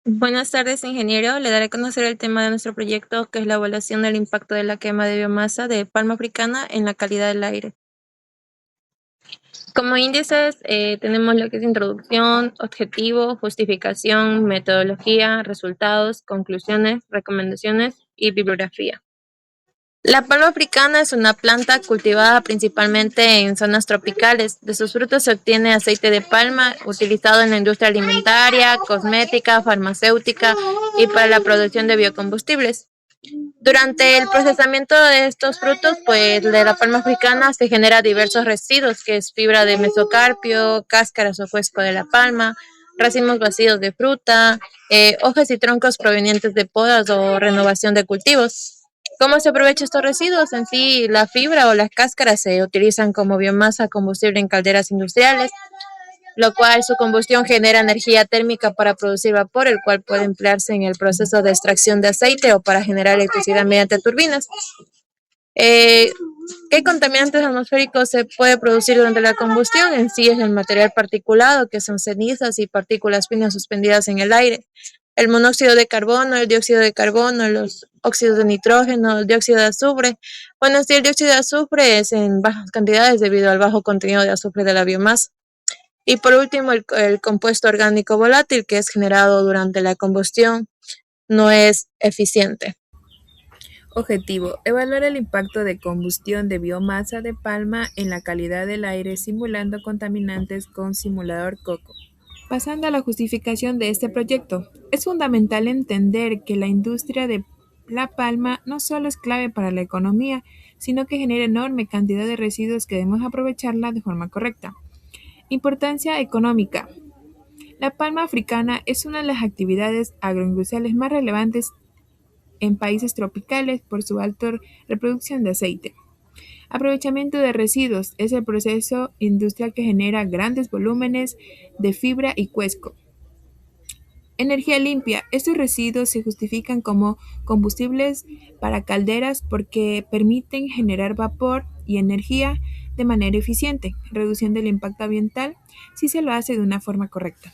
Buenas tardes, ingeniero. Le daré a conocer el tema de nuestro proyecto, que es la evaluación del impacto de la quema de biomasa de palma africana en la calidad del aire. Como índices, tenemos lo que es introducción, objetivo, justificación, metodología, resultados, conclusiones, recomendaciones y bibliografía. La palma africana es una planta cultivada principalmente en zonas tropicales. De sus frutos se obtiene aceite de palma utilizado en la industria alimentaria, cosmética, farmacéutica y para la producción de biocombustibles. Durante el procesamiento de estos frutos, pues de la palma africana se genera diversos residuos, que es fibra de mesocarpio, cáscaras o cuesco de la palma, racimos vacíos de fruta, hojas y troncos provenientes de podas o renovación de cultivos. ¿Cómo se aprovecha estos residuos? En sí, la fibra o las cáscaras se utilizan como biomasa combustible en calderas industriales, lo cual su combustión genera energía térmica para producir vapor, el cual puede emplearse en el proceso de extracción de aceite o para generar electricidad mediante turbinas. Eh, ¿Qué contaminantes atmosféricos se puede producir durante la combustión? En sí es el material particulado, que son cenizas y partículas finas suspendidas en el aire. El monóxido de carbono, el dióxido de carbono, los óxidos de nitrógeno, el dióxido de azufre. Bueno, sí, el dióxido de azufre es en bajas cantidades debido al bajo contenido de azufre de la biomasa. Y por último, el compuesto orgánico volátil, que es generado durante la combustión, no es eficiente. Objetivo: evaluar el impacto de combustión de biomasa de palma en la calidad del aire simulando contaminantes con simulador COCO. Pasando a la justificación de este proyecto, es fundamental entender que la industria de la palma no solo es clave para la economía, sino que genera enorme cantidad de residuos que debemos aprovecharla de forma correcta. Importancia económica. La palma africana es una de las actividades agroindustriales más relevantes en países tropicales por su alta reproducción de aceite. Aprovechamiento de residuos es el proceso industrial que genera grandes volúmenes de fibra y cuesco. Energía limpia. Estos residuos se justifican como combustibles para calderas porque permiten generar vapor y energía de manera eficiente, reduciendo el impacto ambiental si se lo hace de una forma correcta.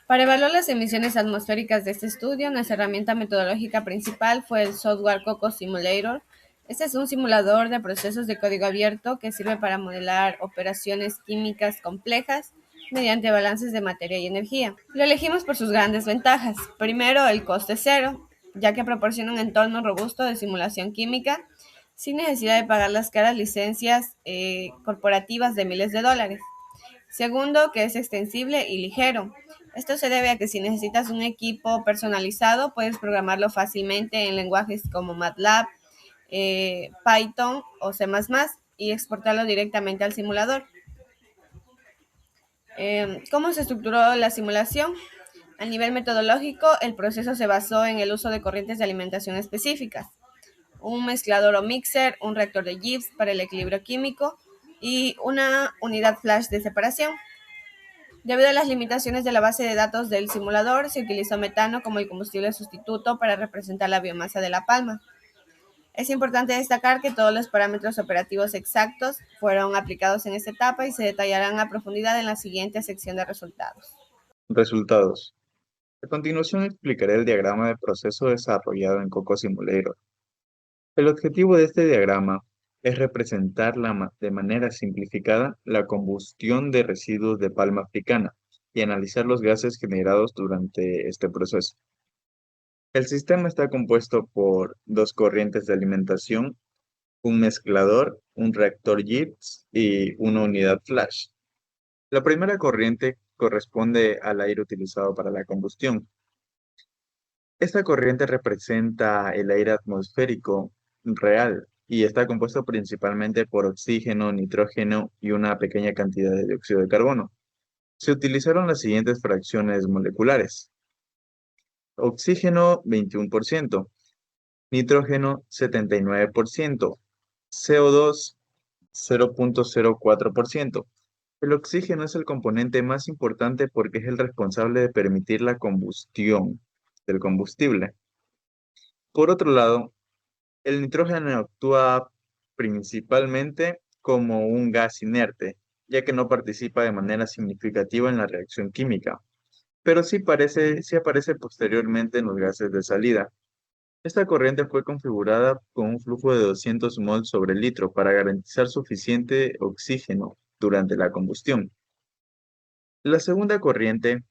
Para evaluar las emisiones atmosféricas de este estudio, nuestra herramienta metodológica principal fue el software Coco Simulator. Este es un simulador de procesos de código abierto que sirve para modelar operaciones químicas complejas mediante balances de materia y energía. Lo elegimos por sus grandes ventajas. Primero, el coste cero, ya que proporciona un entorno robusto de simulación química sin necesidad de pagar las caras licencias corporativas de miles de dólares. Segundo, que es extensible y ligero. Esto se debe a que si necesitas un equipo personalizado, puedes programarlo fácilmente en lenguajes como MATLAB, Python o C++ y exportarlo directamente al simulador. ¿Cómo se estructuró la simulación? A nivel metodológico, el proceso se basó en el uso de corrientes de alimentación específicas, un mezclador o mixer, un reactor de Gibbs para el equilibrio químico y una unidad flash de separación. Debido a las limitaciones de la base de datos del simulador, se utilizó metano como el combustible sustituto para representar la biomasa de la palma. Es importante destacar que todos los parámetros operativos exactos fueron aplicados en esta etapa y se detallarán a profundidad en la siguiente sección de resultados. Resultados. A continuación explicaré el diagrama de proceso desarrollado en Coco Simulator. El objetivo de este diagrama es representar de manera simplificada la combustión de residuos de palma africana y analizar los gases generados durante este proceso. El sistema está compuesto por dos corrientes de alimentación, un mezclador, un reactor Gibbs y una unidad flash. La primera corriente corresponde al aire utilizado para la combustión. Esta corriente representa el aire atmosférico real y está compuesto principalmente por oxígeno, nitrógeno y una pequeña cantidad de dióxido de carbono. Se utilizaron las siguientes fracciones moleculares: oxígeno 21%, nitrógeno 79%, CO2 0.04%. El oxígeno es el componente más importante porque es el responsable de permitir la combustión del combustible. Por otro lado, el nitrógeno actúa principalmente como un gas inerte, ya que no participa de manera significativa en la reacción química. pero sí aparece posteriormente en los gases de salida. Esta corriente fue configurada con un flujo de 200 mol sobre litro para garantizar suficiente oxígeno durante la combustión. La segunda corriente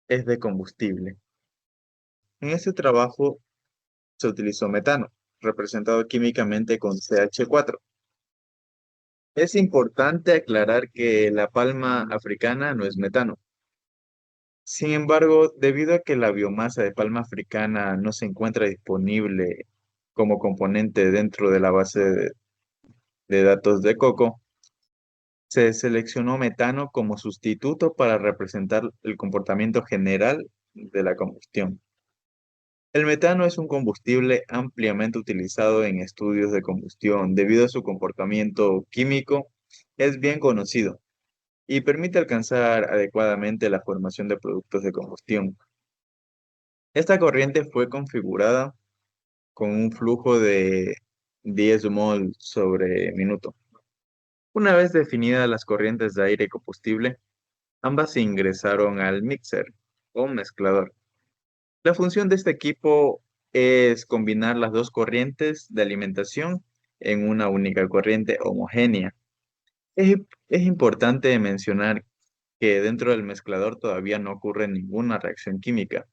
es de combustible. En este trabajo se utilizó metano, representado químicamente con CH4. Es importante aclarar que la palma africana no es metano. Sin embargo, debido a que la biomasa de palma africana no se encuentra disponible como componente dentro de la base de datos de coco, se seleccionó metano como sustituto para representar el comportamiento general de la combustión. El metano es un combustible ampliamente utilizado en estudios de combustión debido a su comportamiento químico, es bien conocido y permite alcanzar adecuadamente la formación de productos de combustión. Esta corriente fue configurada con un flujo de 10 mol sobre minuto. Una vez definidas las corrientes de aire y combustible, ambas se ingresaron al mixer o mezclador. La función de este equipo es combinar las dos corrientes de alimentación en una única corriente homogénea. Es importante mencionar que dentro del mezclador todavía no ocurre ninguna reacción química.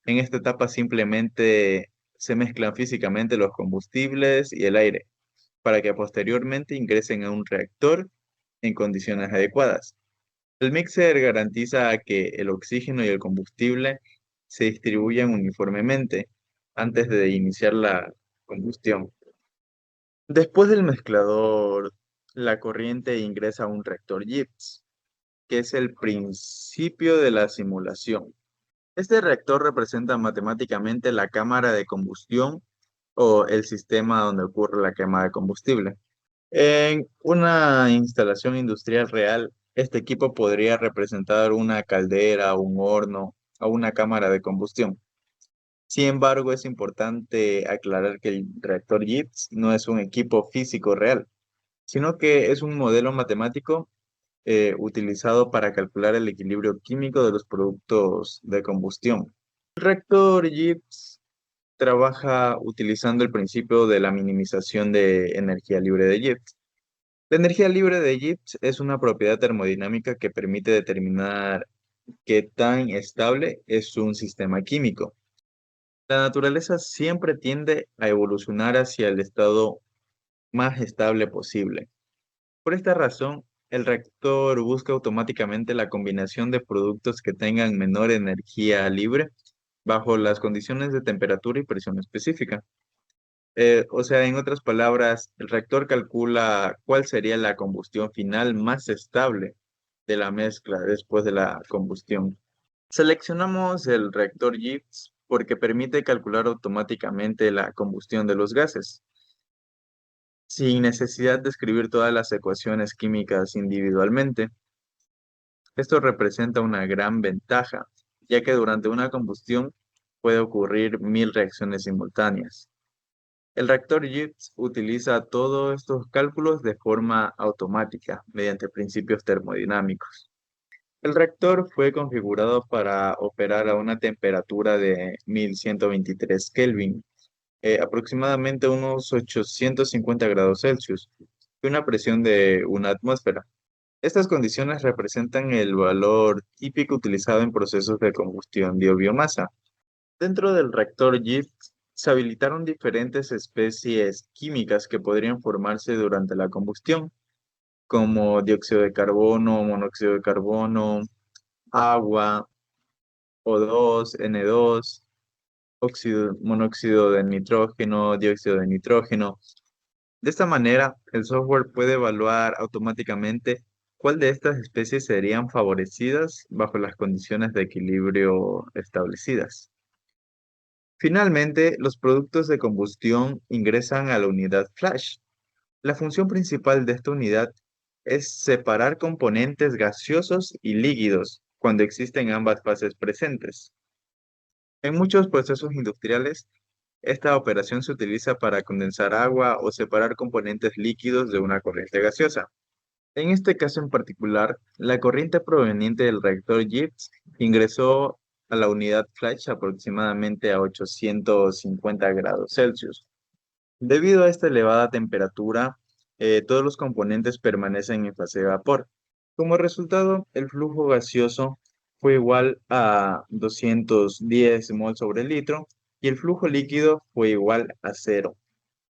En esta etapa simplemente se mezclan físicamente los combustibles y el aire para que posteriormente ingresen a un reactor en condiciones adecuadas. El mixer garantiza que el oxígeno y el combustible se distribuyan uniformemente antes de iniciar la combustión. Después del mezclador, la corriente ingresa a un reactor Gibbs, que es el principio de la simulación. Este reactor representa matemáticamente la cámara de combustión o el sistema donde ocurre la quema de combustible. En una instalación industrial real, este equipo podría representar una caldera, un horno o una cámara de combustión. Sin embargo, es importante aclarar que el reactor Gibbs no es un equipo físico real, sino que es un modelo matemático utilizado para calcular el equilibrio químico de los productos de combustión. El reactor Gibbs trabaja utilizando el principio de la minimización de energía libre de Gibbs. La energía libre de Gibbs es una propiedad termodinámica que permite determinar qué tan estable es un sistema químico. La naturaleza siempre tiende a evolucionar hacia el estado más estable posible. Por esta razón, el reactor busca automáticamente la combinación de productos que tengan menor energía libre bajo las condiciones de temperatura y presión específica. O sea, en otras palabras, el reactor calcula cuál sería la combustión final más estable de la mezcla después de la combustión. Seleccionamos el reactor Gibbs porque permite calcular automáticamente la combustión de los gases, sin necesidad de escribir todas las ecuaciones químicas individualmente. Esto representa una gran ventaja, ya que durante una combustión puede ocurrir 1000 reacciones simultáneas. El reactor Gibbs utiliza todos estos cálculos de forma automática, mediante principios termodinámicos. El reactor fue configurado para operar a una temperatura de 1123 Kelvin, aproximadamente unos 850 grados Celsius, y una presión de una atmósfera. Estas condiciones representan el valor típico utilizado en procesos de combustión de biomasa. Dentro del reactor Gibbs se habilitaron diferentes especies químicas que podrían formarse durante la combustión, como dióxido de carbono, monóxido de carbono, agua, O2, N2, monóxido de nitrógeno, dióxido de nitrógeno. De esta manera, el software puede evaluar automáticamente cuál de estas especies serían favorecidas bajo las condiciones de equilibrio establecidas. Finalmente, los productos de combustión ingresan a la unidad flash. La función principal de esta unidad es separar componentes gaseosos y líquidos cuando existen ambas fases presentes. En muchos procesos industriales, esta operación se utiliza para condensar agua o separar componentes líquidos de una corriente gaseosa. En este caso en particular, la corriente proveniente del reactor Gibbs ingresó a la unidad flash aproximadamente a 850 grados Celsius. Debido a esta elevada temperatura, todos los componentes permanecen en fase de vapor. Como resultado, el flujo gaseoso fue igual a 210 mol sobre litro y el flujo líquido fue igual a cero.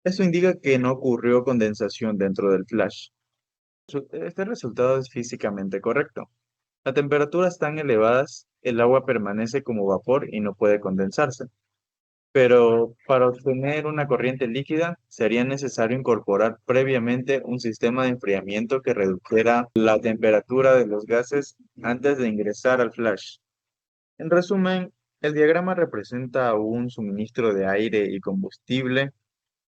Eso indica que no ocurrió condensación dentro del flash. Este resultado es físicamente correcto. A temperaturas tan elevadas, el agua permanece como vapor y no puede condensarse. Pero para obtener una corriente líquida sería necesario incorporar previamente un sistema de enfriamiento que redujera la temperatura de los gases antes de ingresar al flash. En resumen, el diagrama representa un suministro de aire y combustible,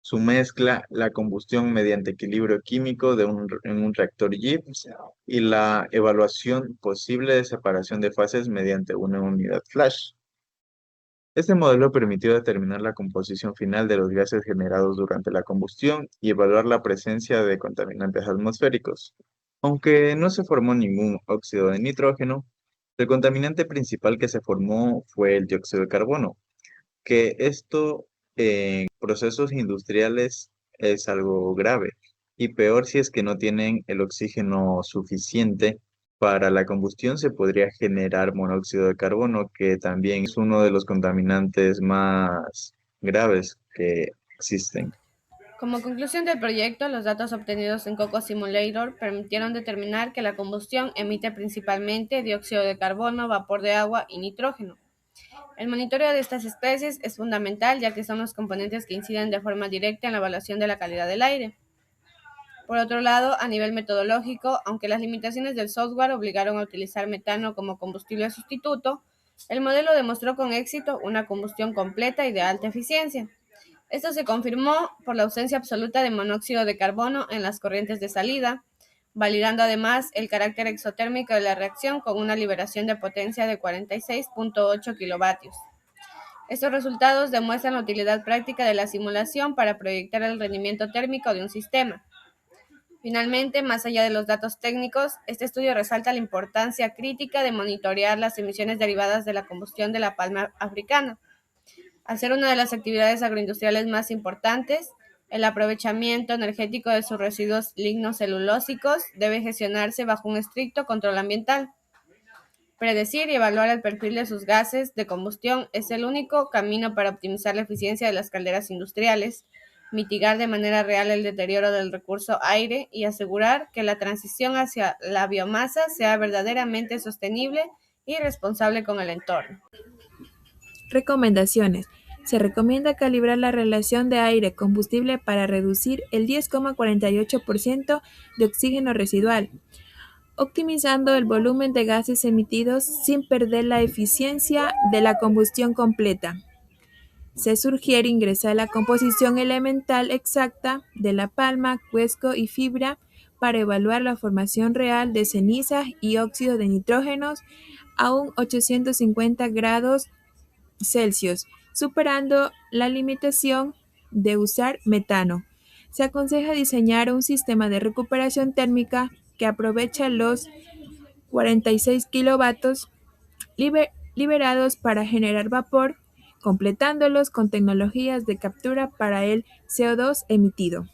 su mezcla, la combustión mediante equilibrio químico en un reactor Gibbs y la evaluación posible de separación de fases mediante una unidad flash. Este modelo permitió determinar la composición final de los gases generados durante la combustión y evaluar la presencia de contaminantes atmosféricos. Aunque no se formó ningún óxido de nitrógeno, el contaminante principal que se formó fue el dióxido de carbono, que esto en procesos industriales es algo grave y peor si es que no tienen el oxígeno suficiente para la combustión. Se podría generar monóxido de carbono, que también es uno de los contaminantes más graves que existen. Como conclusión del proyecto, los datos obtenidos en Coco Simulator permitieron determinar que la combustión emite principalmente dióxido de carbono, vapor de agua y nitrógeno. El monitoreo de estas especies es fundamental, ya que son los componentes que inciden de forma directa en la evaluación de la calidad del aire. Por otro lado, a nivel metodológico, aunque las limitaciones del software obligaron a utilizar metano como combustible sustituto, el modelo demostró con éxito una combustión completa y de alta eficiencia. Esto se confirmó por la ausencia absoluta de monóxido de carbono en las corrientes de salida, validando además el carácter exotérmico de la reacción con una liberación de potencia de 46.8 kilovatios. Estos resultados demuestran la utilidad práctica de la simulación para proyectar el rendimiento térmico de un sistema. Finalmente, más allá de los datos técnicos, este estudio resalta la importancia crítica de monitorear las emisiones derivadas de la combustión de la palma africana. Al ser una de las actividades agroindustriales más importantes, el aprovechamiento energético de sus residuos lignocelulósicos debe gestionarse bajo un estricto control ambiental. Predecir y evaluar el perfil de sus gases de combustión es el único camino para optimizar la eficiencia de las calderas industriales, mitigar de manera real el deterioro del recurso aire y asegurar que la transición hacia la biomasa sea verdaderamente sostenible y responsable con el entorno. Recomendaciones. Se recomienda calibrar la relación de aire-combustible para reducir el 10,48% de oxígeno residual, optimizando el volumen de gases emitidos sin perder la eficiencia de la combustión completa. Se sugiere ingresar la composición elemental exacta de la palma, cuesco y fibra para evaluar la formación real de cenizas y óxido de nitrógeno a un 850 grados Celsius, superando la limitación de usar metano. Se aconseja diseñar un sistema de recuperación térmica que aprovecha los 46 kilovatios liberados para generar vapor, completándolos con tecnologías de captura para el CO2 emitido.